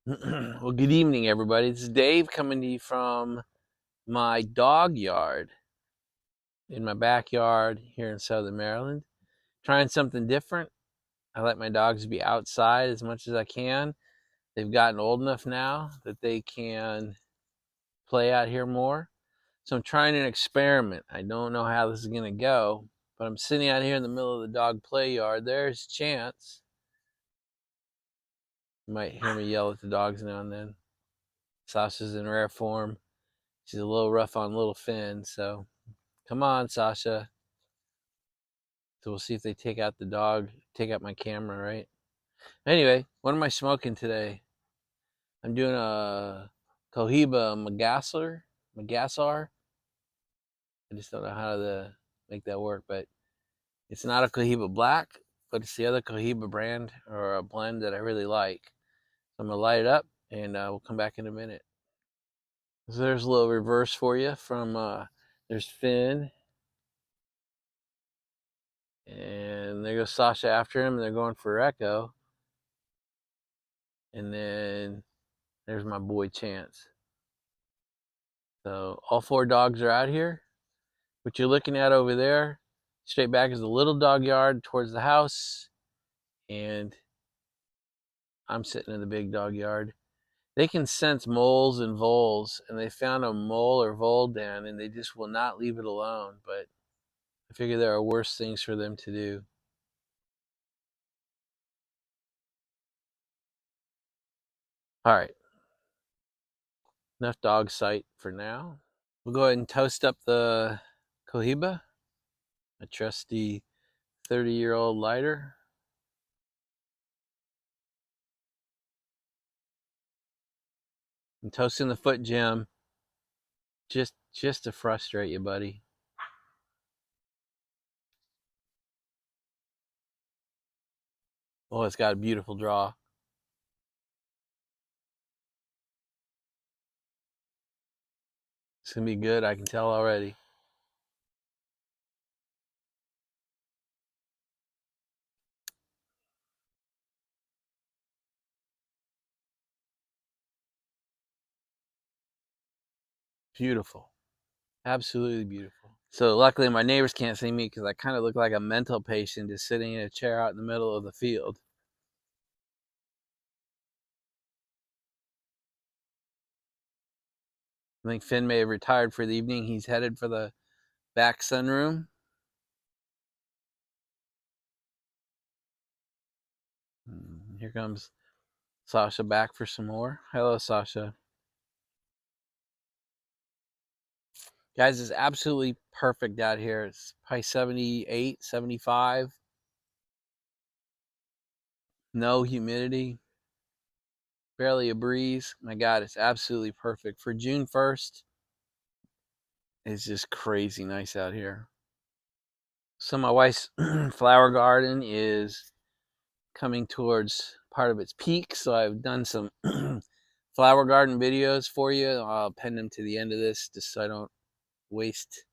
Well, good evening, everybody. This is Dave coming to you from my dog yard in my backyard here in Southern Maryland. Trying something different. I let my dogs be outside as much as I can. They've gotten old enough now that they can play out here more. So I'm trying an experiment. I don't know how this is going to go, but I'm sitting out here in the middle of the dog play yard. There's Chance. You might hear me yell at the dogs now and then. Sasha's in rare form. She's a little rough on little Finn, so come on, Sasha. So we'll see if they take out the dog, take out my camera, right? Anyway, what am I smoking today? I'm doing a Cohiba Magassar. I just don't know how to make that work, but it's not a Cohiba Black, but it's the other Cohiba brand or a blend that I really like. So I'm gonna light it up, and we'll come back in a minute. So there's a little reverse for you from there's Finn, and there goes Sasha after him, and they're going for Echo. And then there's my boy Chance. So all four dogs are out here. What you're looking at over there, straight back is the little dog yard towards the house. And I'm sitting in the big dog yard. They can sense moles and voles, and they found a mole or vole den, and they just will not leave it alone. But I figure there are worse things for them to do. All right, enough dog sight for now. We'll go ahead and toast up the Cohiba, a trusty 30-year-old lighter. I'm toasting the foot, Jim, just to frustrate you, buddy. Oh, it's got a beautiful draw. It's gonna be good. I can tell already. Beautiful, absolutely beautiful. So luckily, my neighbors can't see me because I kind of look like a mental patient just sitting in a chair out in the middle of the field. I think Finn may have retired for the evening. He's headed for the back sunroom. Here comes Sasha back for some more. Hello, Sasha. Guys, it's absolutely perfect out here. It's probably 78, 75. No humidity, barely a breeze. My God, it's absolutely perfect. For June 1st, it's just crazy nice out here. So my wife's flower garden is coming towards part of its peak. So I've done some flower garden videos for you. I'll append them to the end of this just so I don't waste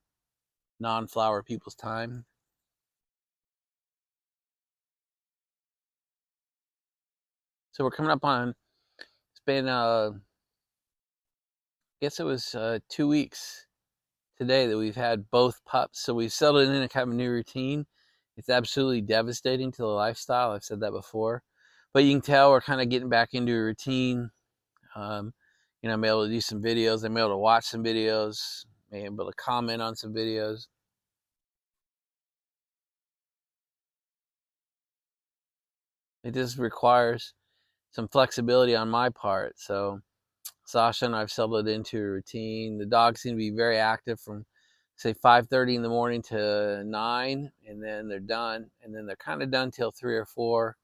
non-flower people's time. So we're coming up on, it's been, I guess it was 2 weeks today that we've had both pups. So we've settled in a kind of a new routine. It's absolutely devastating to the lifestyle. I've said that before. But you can tell we're kind of getting back into a routine. I'm able to do some videos. I'm able to watch some videos. I'm able to comment on some videos. It just requires some flexibility on my part. So Sasha and I've settled into a routine. The dogs seem to be very active from say 5:30 in the morning to 9, and then they're done, and then they're kind of done till 3 or 4.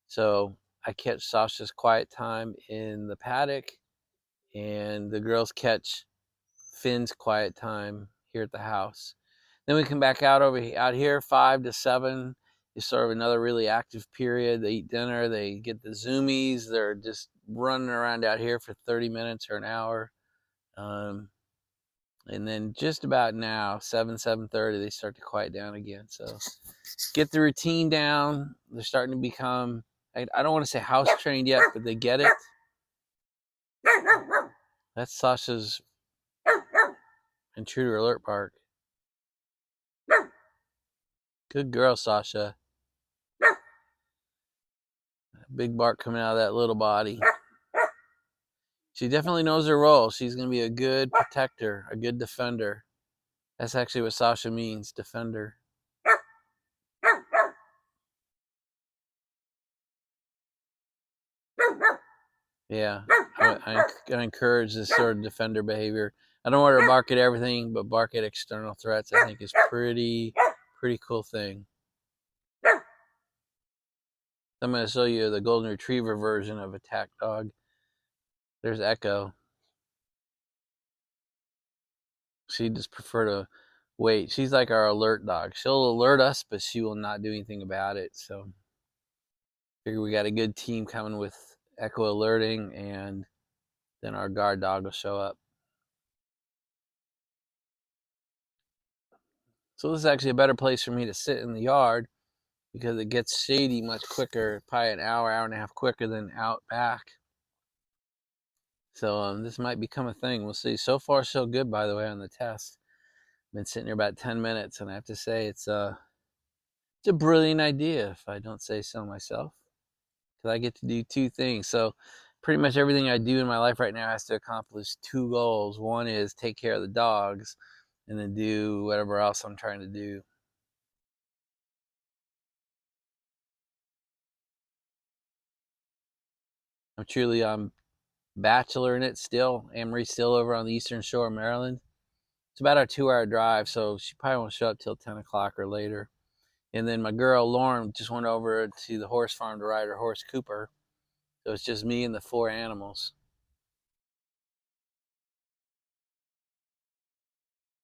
So I catch Sasha's quiet time in the paddock, and the girls catch Finn's quiet time here at the house. Then we come back out here 5 to 7 is sort of another really active period. They eat dinner, they get the zoomies, they're just running around out here for 30 minutes or an hour. And then just about now, 7:30, they start to quiet down again. So get the routine down. They're starting to become, I don't want to say house trained yet, but they get it. That's Sasha's intruder alert bark. Good girl, Sasha. Big bark coming out of that little body. She definitely knows her role. She's going to be a good protector, a good defender. That's actually what Sasha means, defender. Yeah, I encourage this sort of defender behavior. I don't want her to bark at everything, but bark at external threats, I think, is pretty cool thing. I'm going to show you the golden retriever version of attack dog. There's Echo. She just prefer to wait. She's like our alert dog. She'll alert us, but she will not do anything about it. So figure we got a good team coming with Echo alerting, and then our guard dog will show up. So this is actually a better place for me to sit in the yard because it gets shady much quicker, probably an hour and a half quicker than out back. So this might become a thing. We'll see. So far, so good, by the way, on the test. Been sitting here about 10 minutes, and I have to say it's a brilliant idea, if I don't say so myself, because I get to do two things. So pretty much everything I do in my life right now has to accomplish two goals. One is take care of the dogs, and then do whatever else I'm trying to do. I'm bachelor in it still. Amory's still over on the Eastern Shore of Maryland. It's about a 2-hour drive, so she probably won't show up till 10 o'clock or later. And then my girl Lauren just went over to the horse farm to ride her horse Cooper. So it's just me and the 4 animals.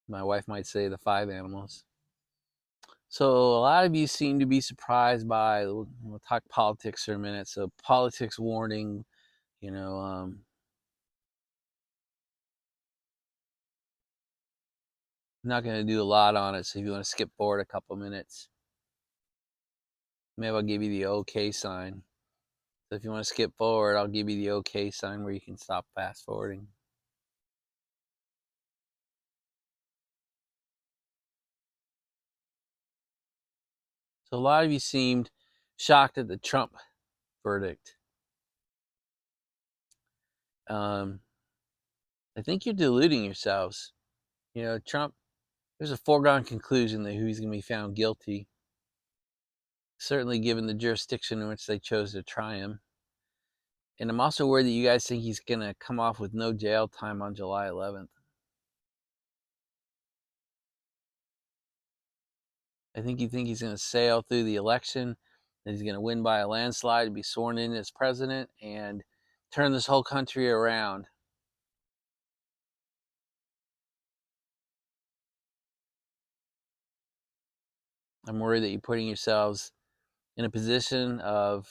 My wife might say the 5 animals. So a lot of you seem to be surprised by, we'll talk politics for a minute. So politics warning, I'm not going to do a lot on it. So if you want to skip forward a couple minutes, maybe I'll give you the okay sign. So if you want to skip forward, I'll give you the okay sign where you can stop fast forwarding. So a lot of you seemed shocked at the Trump verdict. I think you're deluding yourselves. Trump, there's a foregone conclusion that he's going to be found guilty, certainly given the jurisdiction in which they chose to try him. And I'm also worried that you guys think he's going to come off with no jail time on July 11th. I think you think he's going to sail through the election, that he's going to win by a landslide, be sworn in as president, and turn this whole country around. I'm worried that you're putting yourselves in a position of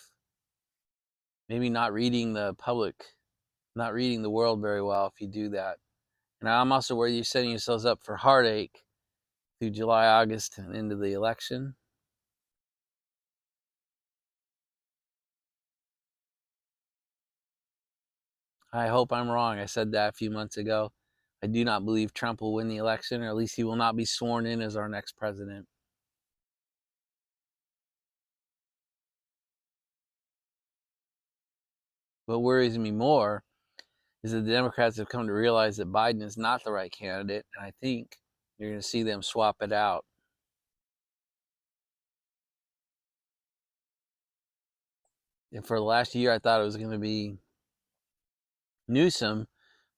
maybe not reading the public, not reading the world very well if you do that. And I'm also worried you're setting yourselves up for heartache through July, August, and into the election. I hope I'm wrong. I said that a few months ago. I do not believe Trump will win the election, or at least he will not be sworn in as our next president. What worries me more is that the Democrats have come to realize that Biden is not the right candidate, and I think you're going to see them swap it out. And for the last year, I thought it was going to be Newsom,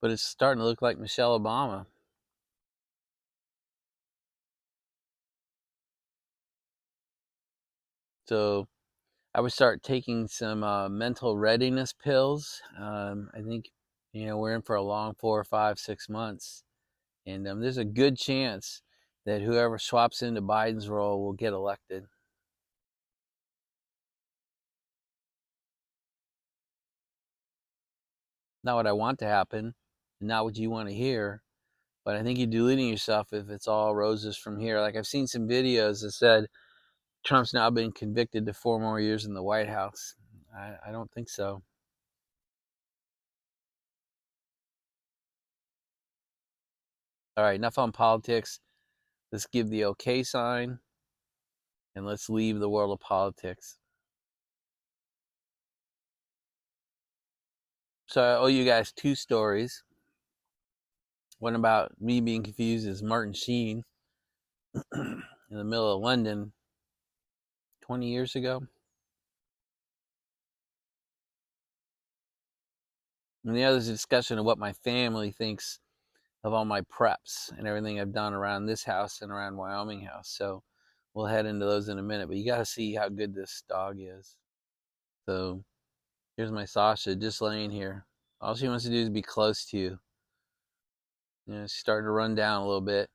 but it's starting to look like Michelle Obama. So I would start taking some mental readiness pills. I think, we're in for a long 4 or 5, 6 months. And there's a good chance that whoever swaps into Biden's role will get elected. Not what I want to happen, not what you want to hear, but I think you're deluding yourself if it's all roses from here. Like I've seen some videos that said Trump's now been convicted to 4 more years in the White House. I don't think so. All right, enough on politics. Let's give the okay sign and let's leave the world of politics. So I owe you guys 2 stories. One about me being confused as Martin Sheen in the middle of London 20 years ago. And the other is a discussion of what my family thinks of all my preps and everything I've done around this house and around Wyoming House. So we'll head into those in a minute. But you got to see how good this dog is. So here's my Sasha just laying here. All she wants to do is be close to you. You know, she's starting to run down a little bit.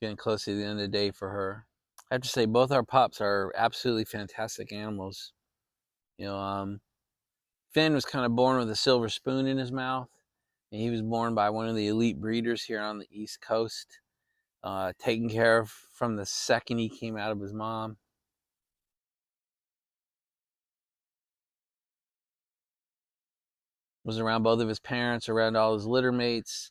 Getting close to the end of the day for her. I have to say, both our pups are absolutely fantastic animals. You know, Finn was kind of born with a silver spoon in his mouth, and he was born by one of the elite breeders here on the East Coast, taken care of from the second he came out of his mom. Was around both of his parents, around all his litter mates,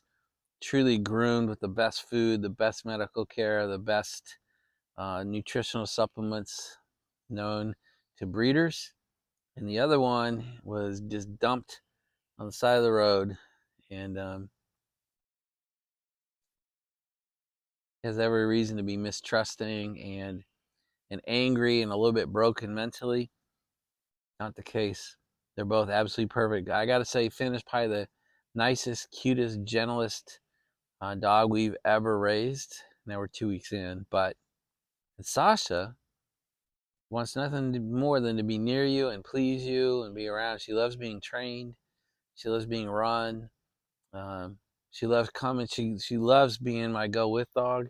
truly groomed with the best food, the best medical care, the best nutritional supplements known to breeders. And the other one was just dumped on the side of the road, and has every reason to be mistrusting and angry and a little bit broken mentally. Not the case. They're both absolutely perfect. I gotta say, Finn is probably the nicest, cutest, gentlest dog we've ever raised. Now we're 2 weeks in, but Sasha wants nothing more than to be near you and please you and be around. She loves being trained. She loves being run. Um, she loves coming. She loves being my go with dog.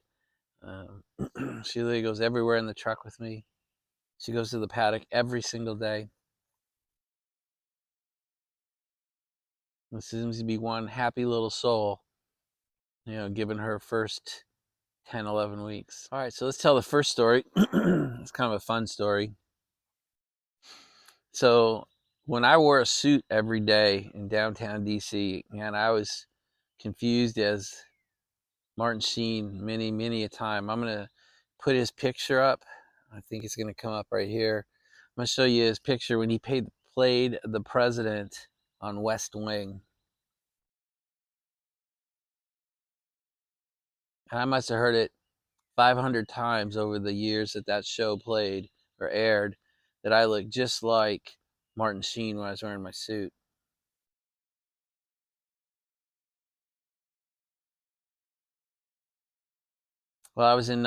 She literally goes everywhere in the truck with me. She goes to the paddock every single day. It seems to be one happy little soul, you know, given her first 10, 11 weeks. All right, so let's tell the first story. It's kind of a fun story. So when I wore a suit every day in downtown DC, and I was confused as Martin Sheen many a time. I'm gonna put his picture up. I think it's gonna come up right here. I'm gonna show you his picture when he played the president on West Wing. And I must have heard it 500 times over the years that show played or aired, that I looked just like Martin Sheen when I was wearing my suit. Well, I was in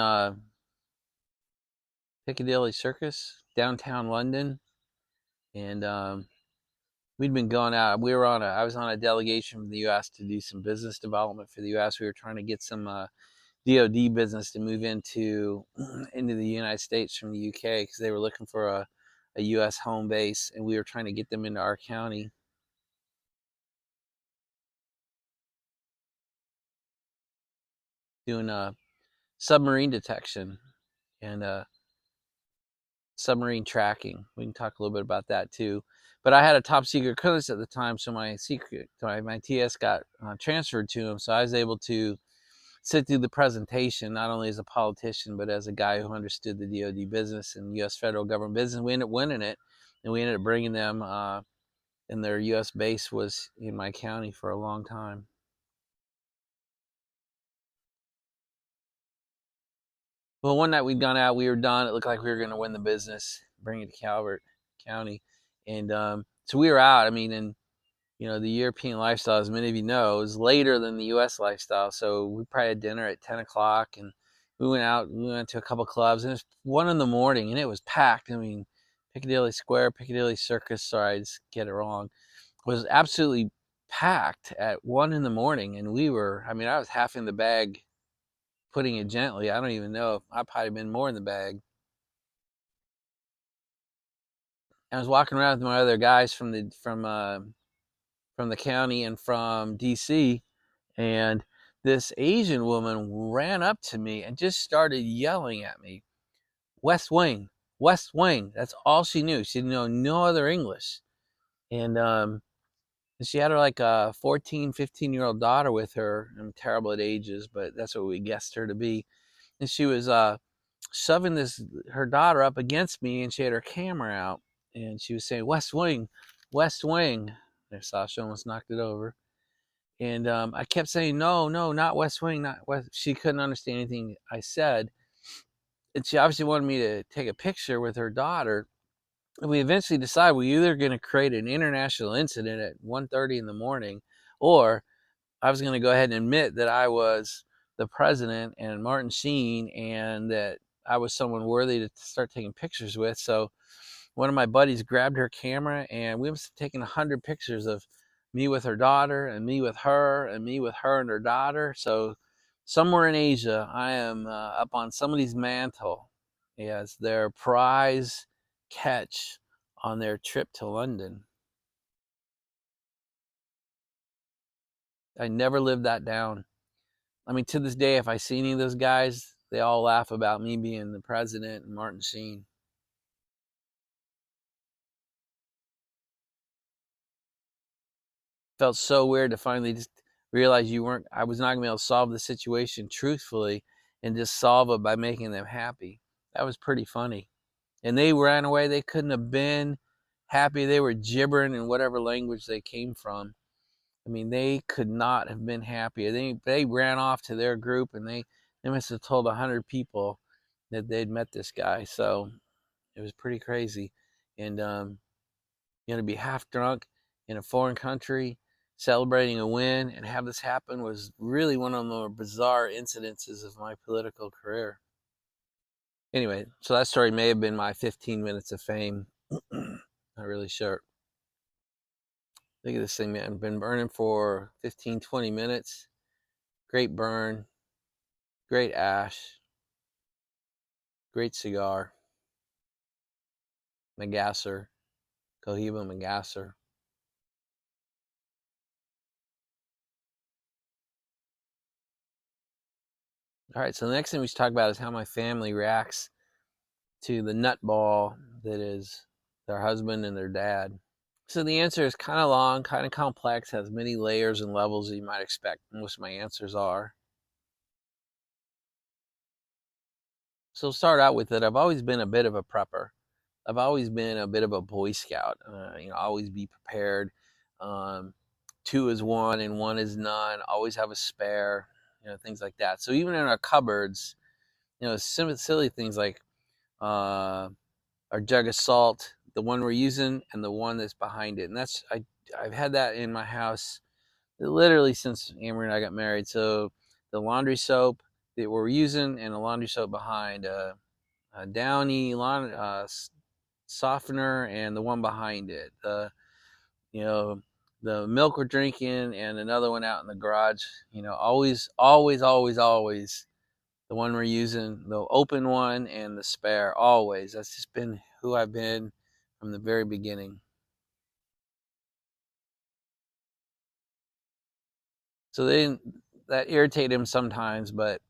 Piccadilly Circus, downtown London, and we'd been going out. I was on a delegation from the U.S. to do some business development for the U.S. We were trying to get some DoD business to move into the United States from the UK because they were looking for a U.S. home base, and we were trying to get them into our county. Doing submarine detection and submarine tracking. We can talk a little bit about that too. But I had a top secret clearance at the time, so my TS got transferred to him, so I was able to sit through the presentation, not only as a politician, but as a guy who understood the DoD business and U.S. federal government business. We ended up winning it, and we ended up bringing them, and their U.S. base was in my county for a long time. Well, one night we'd gone out, we were done. It looked like we were going to win the business, bring it to Calvert County, and so we were out. I mean, and you know, the European lifestyle, as many of you know, is later than the U.S. lifestyle. So we probably had dinner at 10 o'clock, and we went out. We went to a couple clubs, and it was 1 in the morning, and it was packed. I mean, Piccadilly Square, Piccadilly Circus. Sorry, I just get it wrong. Was absolutely packed at 1 in the morning, and we were. I mean, I was half in the bag, putting it gently. I don't even know if I probably been more in the bag. I was walking around with my other guys from the county and from DC, and this Asian woman ran up to me and just started yelling at me, "West Wing, West Wing." That's all she knew. She didn't know no other English. And And she had her like a 14, 15-year-old daughter with her. I'm terrible at ages, but that's what we guessed her to be. And she was shoving her daughter up against me, and she had her camera out, and she was saying, "West Wing, West Wing." There, Sasha almost knocked it over. And I kept saying, "No, no, not West Wing, not West." She couldn't understand anything I said, and she obviously wanted me to take a picture with her daughter. And we eventually decided we're either going to create an international incident at 1:30 in the morning, or I was going to go ahead and admit that I was the president and Martin Sheen, and that I was someone worthy to start taking pictures with. So one of my buddies grabbed her camera, and we must have taken 100 pictures of me with her daughter, and me with her, and me with her and her daughter. So somewhere in Asia, I am up on somebody's mantle as their prize catch on their trip to London. I never lived that down. I mean, to this day, if I see any of those guys, they all laugh about me being the president and Martin Sheen. Felt so weird to finally just realize I was not gonna be able to solve the situation truthfully and just solve it by making them happy. That was pretty funny. And they ran away. They couldn't have been happy. They were gibbering in whatever language they came from. I mean, they could not have been happy. They ran off to their group, and they must have told 100 people that they'd met this guy. So it was pretty crazy. And to be half drunk in a foreign country, celebrating a win, and have this happen was really one of the more bizarre incidences of my political career. Anyway, so that story may have been my 15 minutes of fame. Not really sure. Look at this thing, man. I've been burning for 15, 20 minutes. Great burn, great ash, great cigar. Magasser, Cohiba Magasser. All right, so the next thing we should talk about is how my family reacts to the nutball that is their husband and their dad. So the answer is kind of long, kind of complex, has many layers and levels that you might expect most of my answers are. So we'll start out with that I've always been a bit of a prepper. I've always been a bit of a Boy Scout. Always be prepared. Two is one and one is none. Always have a spare. Things like that. So even in our cupboards, silly things like our jug of salt, the one we're using, and the one that's behind it. And I've had that in my house literally since Amber and I got married. So the laundry soap that we're using, and the laundry soap behind, a Downy softener, and the one behind it. You know the milk we're drinking, and another one out in the garage. Always, always, always, always the one we're using, the open one, and the spare. Always. That's just been who I've been from the very beginning. So that irritated him sometimes, but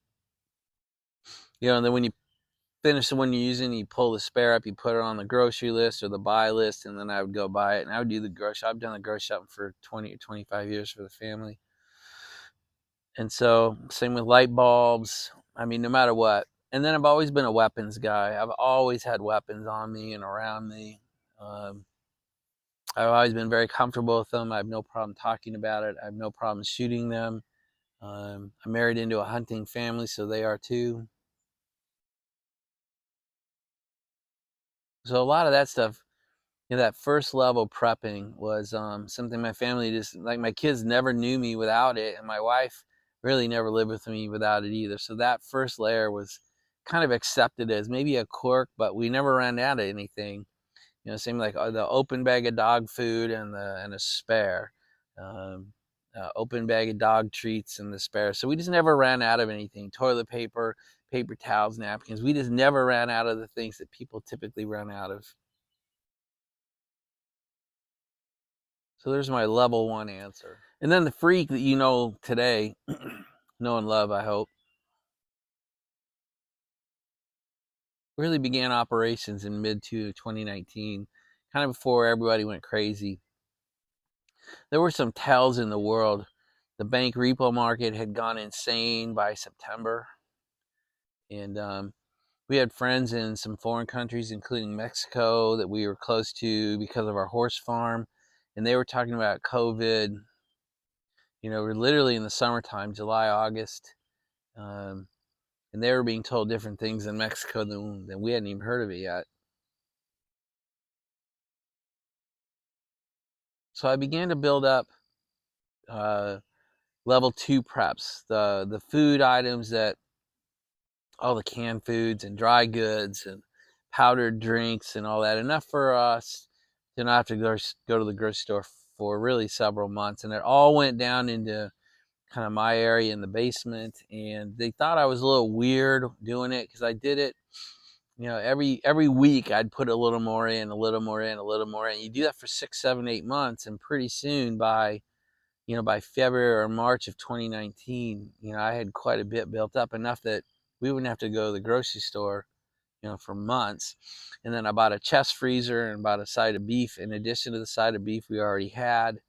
and then when you finish the one you're using, you pull the spare up, you put it on the grocery list or the buy list, and then I would go buy it, and I would do the grocery. I've done the grocery shopping for 20 or 25 years for the family. And so, same with light bulbs. I mean, no matter what. And then I've always been a weapons guy. I've always had weapons on me and around me. Um, I've always been very comfortable with them. I have no problem talking about it. I have no problem shooting them. I'm married into a hunting family, so they are too. So a lot of that stuff, that first level prepping was something my family just, like, my kids never knew me without it, and my wife really never lived with me without it either. So that first layer was kind of accepted as maybe a quirk, but we never ran out of anything. Same like the open bag of dog food and a spare, um, open bag of dog treats and the spare. So we just never ran out of anything. Toilet paper, paper towels, napkins. We just never ran out of the things that people typically run out of. So there's my level one answer. And then the freak that you know today, know and love, I hope, really began operations in mid 2019, kind of before everybody went crazy. there were some tells in the world. The bank repo market had gone insane by September, and we had friends in some foreign countries, including Mexico, that we were close to because of our horse farm, and they were talking about COVID. We're literally in the summertime, July, August, um, and they were being told different things in Mexico than we hadn't even heard of it yet. So I began to build up level 2 preps, the food items, that all the canned foods and dry goods and powdered drinks and all that, enough for us to not have to go to the grocery store for really several months. And it all went down into kind of my area in the basement, and they thought I was a little weird doing it because I did it, every week I'd put a little more in, a little more in, a little more in. You do that for 6, 7, 8 months, and pretty soon by February or March of 2019, I had quite a bit built up, enough that we wouldn't have to go to the grocery store, for months. And then I bought a chest freezer and bought a side of beef in addition to the side of beef we already had.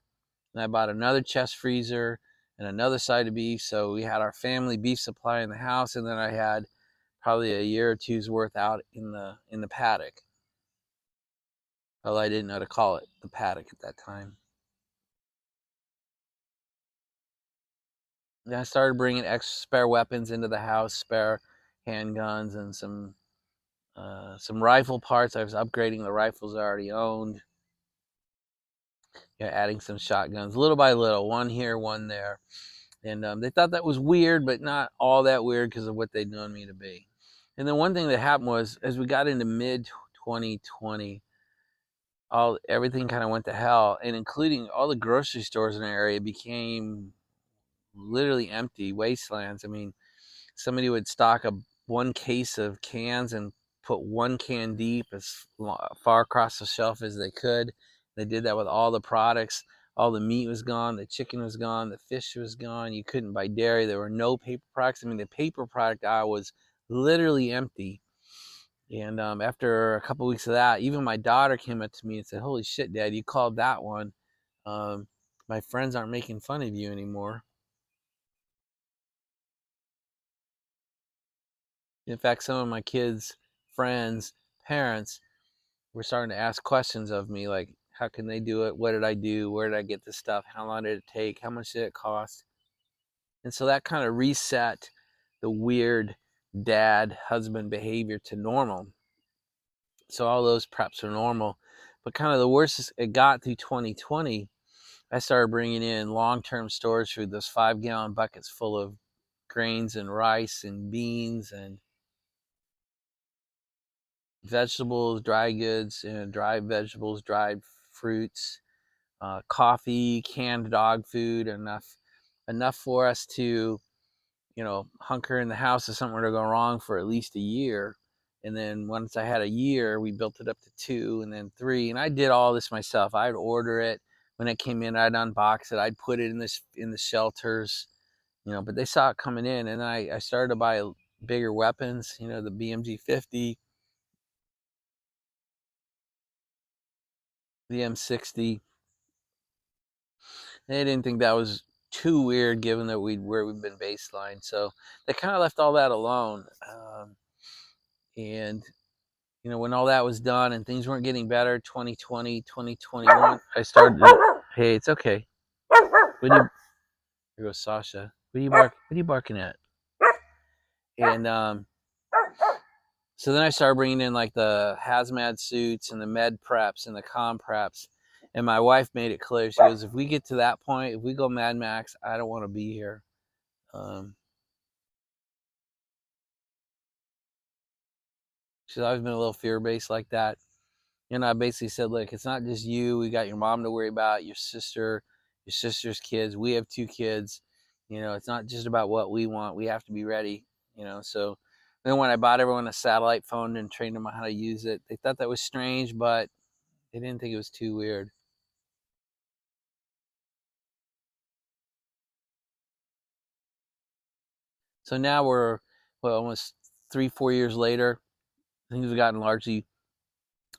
And I bought another chest freezer and another side of beef. So we had our family beef supply in the house, and then I had probably a year or two's worth out in the paddock. Although I didn't know to call it the paddock at that time. Then I started bringing extra spare weapons into the house, spare handguns, and some rifle parts. I was upgrading the rifles I already owned, adding some shotguns little by little, one here, one there. And they thought that was weird, but not all that weird because of what they'd known me to be. And then one thing that happened was, as we got into mid 2020, everything kind of went to hell, and including all the grocery stores in the area became literally empty wastelands. I mean, somebody would stock one case of cans and put one can deep as far across the shelf as they could. They did that with all the products. All the meat was gone, the chicken was gone, the fish was gone. You couldn't buy dairy. There were no paper products. I mean, the paper product aisle was literally empty. And after a couple of weeks of that, even my daughter came up to me and said, "Holy shit, Dad, you called that one. Um, my friends aren't making fun of you anymore." In fact, some of my kids' friends, parents, were starting to ask questions of me, like, how can they do it? What did I do? Where did I get this stuff? How long did it take? How much did it cost? And so that kind of reset the weird dad husband behavior to normal. So all those preps are normal. But kind of the worst it got through 2020, I started bringing in long-term storage food, those 5-gallon buckets full of grains and rice and beans and vegetables, dry goods, dried vegetables, dried fruits, coffee, canned dog food, enough for us to, hunker in the house if something were to go wrong for at least a year. And then once I had a year, we built it up to 2 and then 3. And I did all this myself. I'd order it. When it came in, I'd unbox it. I'd put it in the shelters, but they saw it coming in. And I started to buy bigger weapons, the BMG 50, the M60. They didn't think that was too weird given that where we've been baseline. So they kind of left all that alone. And when all that was done and things weren't getting better, 2020, 2021, I started hey, it's okay. Here goes Sasha. What are you barking at? And so then I started bringing in like the hazmat suits and the med preps and the com preps. And my wife made it clear. She goes, if we get to that point, if we go Mad Max, I don't want to be here. She's always been a little fear-based like that. I basically said, look, it's not just you. We got your mom to worry about, your sister, your sister's kids. We have 2 kids. It's not just about what we want. We have to be ready. So then when I bought everyone a satellite phone and trained them on how to use it, they thought that was strange, but they didn't think it was too weird. So now we're, almost 3-4 years later. Things have gotten largely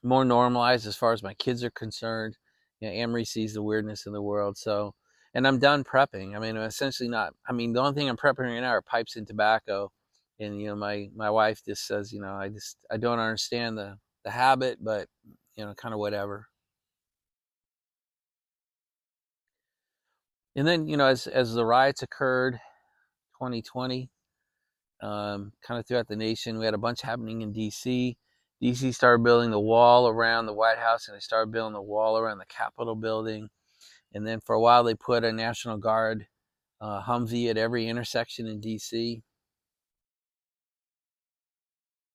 more normalized as far as my kids are concerned. Amory sees the weirdness in the world. So, and I'm done prepping. I mean, I'm essentially not. I mean, the only thing I'm prepping right now are pipes and tobacco. And my wife just says, I don't understand the habit, but kind of whatever. And then as the riots occurred, 2020, kind of throughout the nation, we had a bunch happening in D.C. D.C. started building the wall around the White House, and they started building the wall around the Capitol building. And then for a while, they put a National Guard Humvee at every intersection in D.C.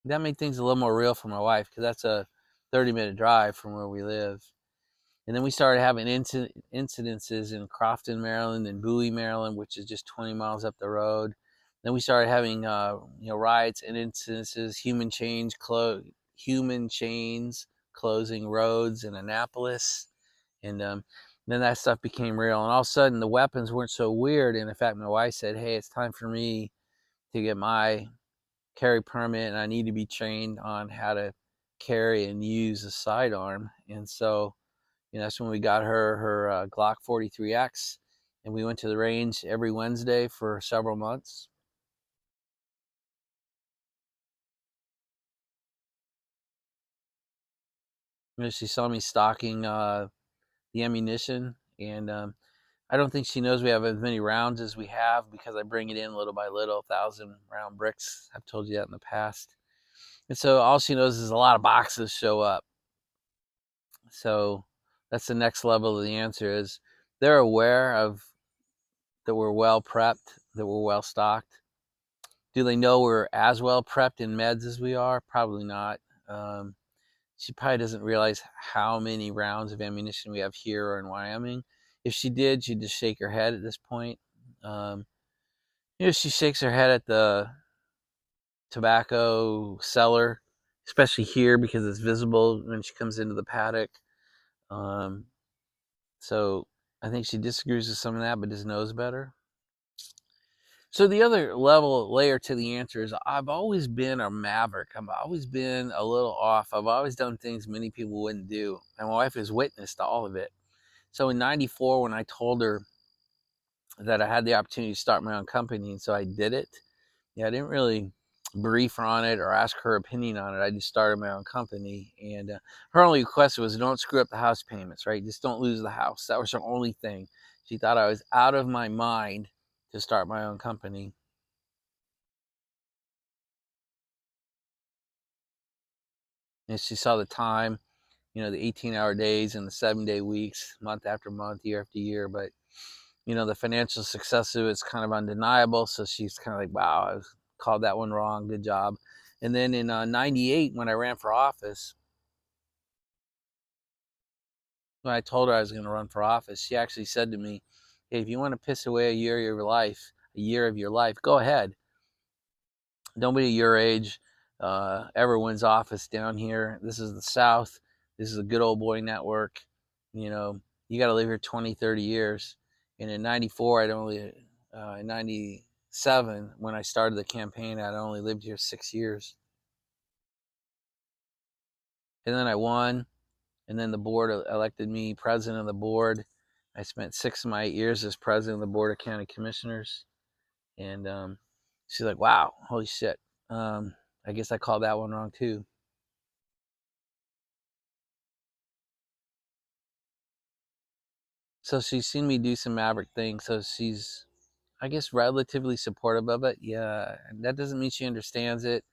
That made things a little more real for my wife, because that's a 30-minute drive from where we live. And then we started having incidences in Crofton, Maryland, and Bowie, Maryland, which is just 20 miles up the road. Then we started having riots and incidences, human chains closing roads in Annapolis. And then that stuff became real. And all of a sudden, the weapons weren't so weird. And in fact, my wife said, hey, it's time for me to get my carry permit, and I need to be trained on how to carry and use a sidearm. And so, that's when we got her Glock 43X, and we went to the range every Wednesday for several months. She saw me stocking the ammunition, and I don't think she knows we have as many rounds as we have, because I bring it in little by little, 1,000-round bricks. I've told you that in the past. And so all she knows is a lot of boxes show up. So that's the next level of the answer is they're aware of that we're well prepped, that we're well stocked. Do they know we're as well prepped in meds as we are? Probably not. She probably doesn't realize how many rounds of ammunition we have here or in Wyoming. If she did, she'd just shake her head at this point. She shakes her head at the tobacco cellar, especially here, because it's visible when she comes into the paddock. So I think she disagrees with some of that, but just knows better. So the other layer to the answer is I've always been a maverick. I've always been a little off. I've always done things many people wouldn't do. And my wife has witnessed all of it. So in 94, when I told her that I had the opportunity to start my own company, and so I did it, I didn't really brief her on it or ask her opinion on it. I just started my own company. And her only request was, don't screw up the house payments, right? Just don't lose the house. That was her only thing. She thought I was out of my mind to start my own company. And she saw the time, the 18-hour days and the 7-day weeks, month after month, year after year. But, the financial success of it's kind of undeniable. So she's kind of like, wow, I called that one wrong. Good job. And then in 98, when I ran for office, when I told her I was going to run for office, she actually said to me, hey, if you want to piss away a year of your life, go ahead. Nobody your age ever wins office down here. This is the South. This is a good old boy network. You got to live here 20, 30 years. And in 94, in 97, when I started the campaign, I'd only lived here 6 years. And then I won. And then the board elected me president of the board. I spent 6 of my 8 years as president of the Board of County Commissioners. And she's like, wow, holy shit. I guess I called that one wrong too. So she's seen me do some maverick things. So she's, I guess, relatively supportive of it. Yeah, that doesn't mean she understands it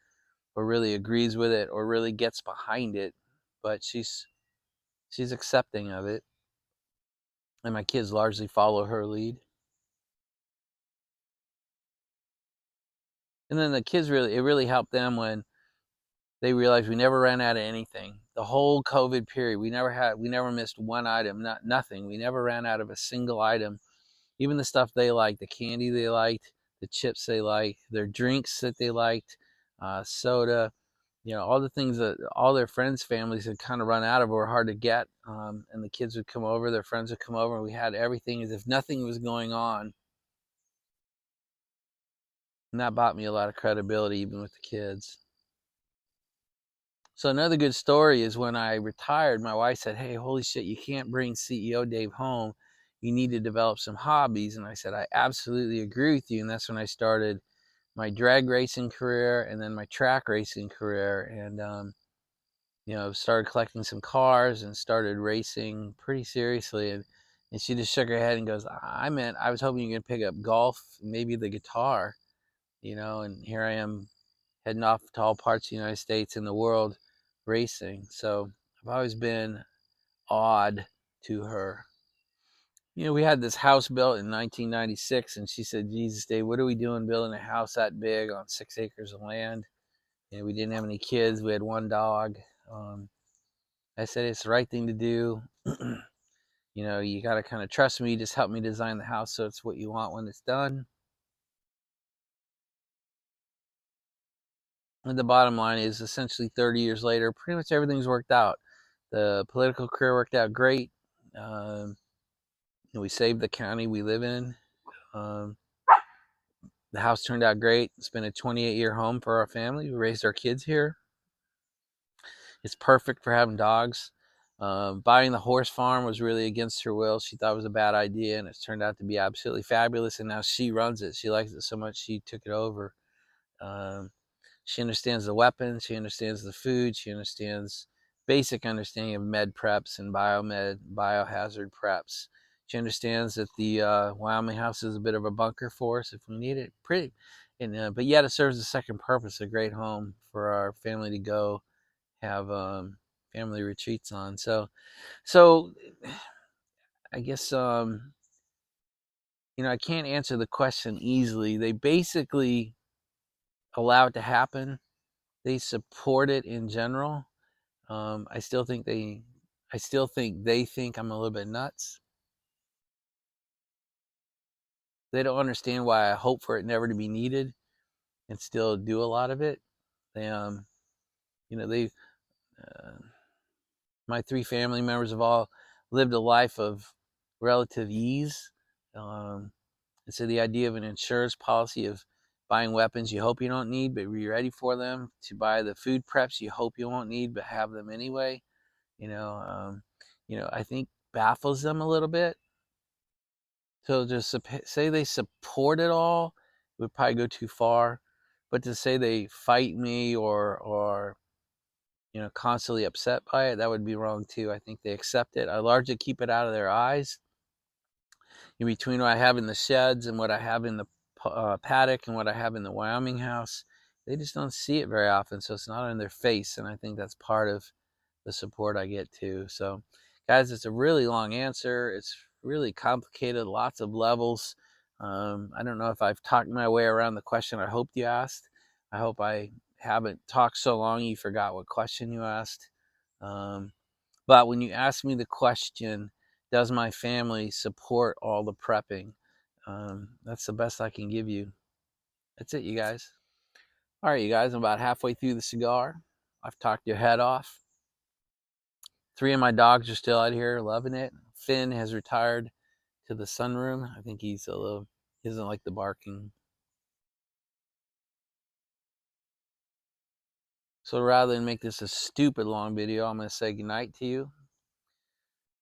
or really agrees with it or really gets behind it, but she's accepting of it. And my kids largely follow her lead. And then the kids it really helped them when they realized we never ran out of anything. The whole COVID period, we never missed one item, nothing. We never ran out of a single item. Even the stuff they liked, the candy they liked, the chips they liked, their drinks that they liked, soda, all the things that all their friends' families had kind of run out of or were hard to get. And the kids would come over, their friends would come over, and we had everything as if nothing was going on. And that bought me a lot of credibility, even with the kids. So another good story is when I retired, my wife said, "Hey, holy shit, you can't bring CEO Dave home. You need to develop some hobbies." And I said, "I absolutely agree with you." And that's when I started my drag racing career and then my track racing career. And, started collecting some cars and started racing pretty seriously. And she just shook her head and goes, I was hoping you could pick up golf, maybe the guitar, and here I am heading off to all parts of the United States and the world racing. So I've always been awed to her. We had this house built in 1996, and she said, "Jesus, Dave, what are we doing building a house that big on 6 acres of land?" We didn't have any kids. We had one dog. I said, "It's the right thing to do. You got to kind of trust me. Just help me design the house so it's what you want when it's done." And the bottom line is essentially 30 years later, pretty much everything's worked out. The political career worked out great. We saved the county we live in. Um, the house turned out great. It's been a 28-year home for our family. We raised our kids here. It's perfect for having dogs. Buying the horse farm was really against her will. She thought it was a bad idea, and it's turned out to be absolutely fabulous. And now she runs it. She likes it so much she took it over. Um, She understands the weapons. She understands the food. She understands basic understanding of med preps and biohazard preps. She understands that the Wyoming house is a bit of a bunker for us if we need it. But yet it serves a second purpose, a great home for our family to go have family retreats on. So I guess I can't answer the question easily. They basically allow it to happen. They support it in general. I still think they think I'm a little bit nuts. They don't understand why I hope for it never to be needed and still do a lot of it. They, they, uh, my three family members have all lived a life of relative ease. Um, and so the idea of an insurance policy of buying weapons you hope you don't need, but be ready for them, to buy the food preps you hope you won't need, but have them anyway, I think baffles them a little bit. So just say they support it all would probably go too far, but to say they fight me or constantly upset by it, that would be wrong too. I think they accept it. I largely keep it out of their eyes. In between what I have in the sheds and what I have in the paddock and what I have in the Wyoming house, they just don't see it very often, so it's not in their face, and I think that's part of the support I get too. So, guys, it's a really long answer. It's really complicated, lots of levels. I don't know if I've talked my way around the question I hoped you asked. I hope I haven't talked so long you forgot what question you asked. But when you ask me the question, does my family support all the prepping? That's the best I can give you. That's it, you guys. All right, you guys, I'm about halfway through the cigar. I've talked your head off. 3 of my dogs are still out here loving it. Finn has retired to the sunroom. I think he doesn't like the barking. So rather than make this a stupid long video, I'm going to say goodnight to you.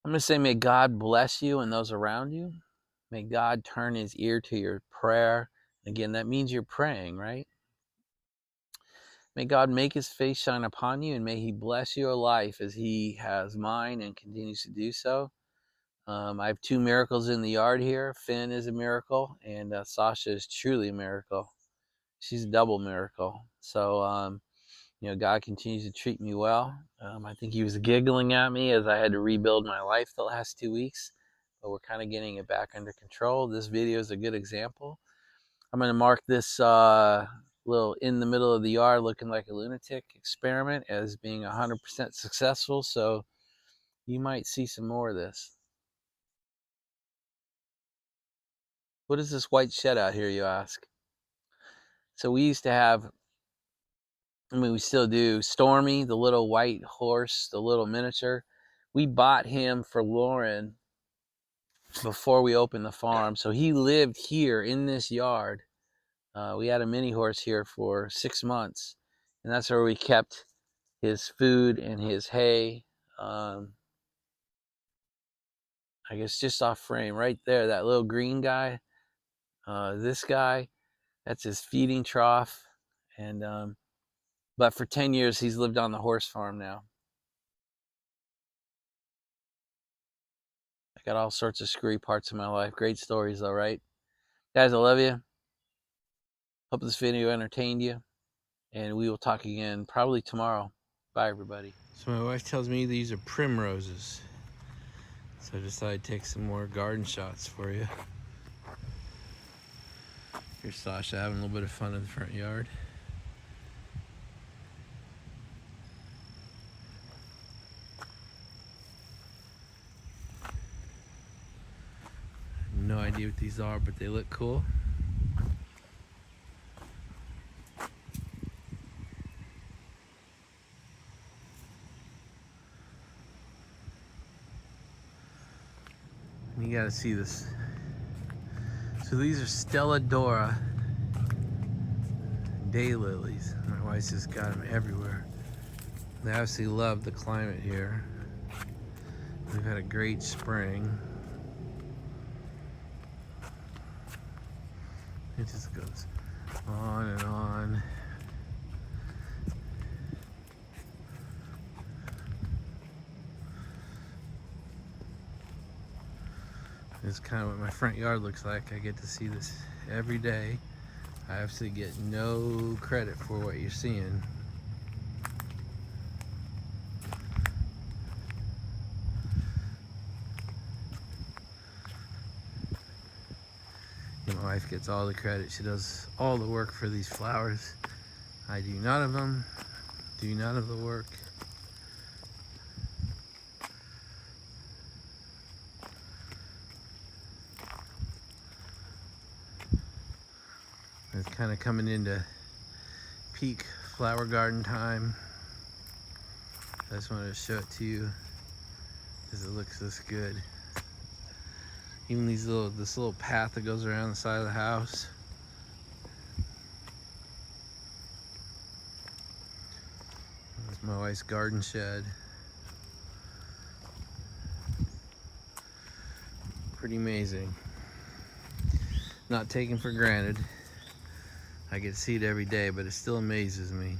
I'm going to say may God bless you and those around you. May God turn his ear to your prayer. Again, that means you're praying, right? May God make his face shine upon you, and may he bless your life as he has mine and continues to do so. I have 2 miracles in the yard here. Finn is a miracle, and Sasha is truly a miracle. She's a double miracle. So, God continues to treat me well. I think he was giggling at me as I had to rebuild my life the last 2 weeks, but we're kind of getting it back under control. This video is a good example. I'm going to mark this little in the middle of the yard looking like a lunatic experiment as being 100% successful, so you might see some more of this. What is this white shed out here, you ask? So we used to have, we still do, Stormy, the little white horse, the little miniature. We bought him for Lauren before we opened the farm. So he lived here in this yard. We had a mini horse here for 6 months, and that's where we kept his food and his hay. I guess just off frame right there, that little green guy, this guy, that's his feeding trough. And but for 10 years he's lived on the horse farm now. I got all sorts of screwy parts of my life. Great stories though, right? Guys, I love you. Hope this video entertained you, and we will talk again probably tomorrow. Bye, everybody. So my wife tells me these are primroses, so I decided to take some more garden shots for you. Here's Sasha having a little bit of fun in the front yard. No idea what these are, but they look cool. And you gotta see this. So these are Stelladora daylilies. My wife's just got them everywhere. They obviously love the climate here. We've had a great spring. It just goes on and on. It's kind of what my front yard looks like. I get to see this every day. I obviously get no credit for what you're seeing. My wife gets all the credit. She does all the work for these flowers. I do none of them, do none of the work. It's kind of coming into peak flower garden time. I just wanted to show it to you because it looks this good. Even this little path that goes around the side of the house. That's my wife's garden shed. Pretty amazing. Not taken for granted. I get to see it every day, but it still amazes me.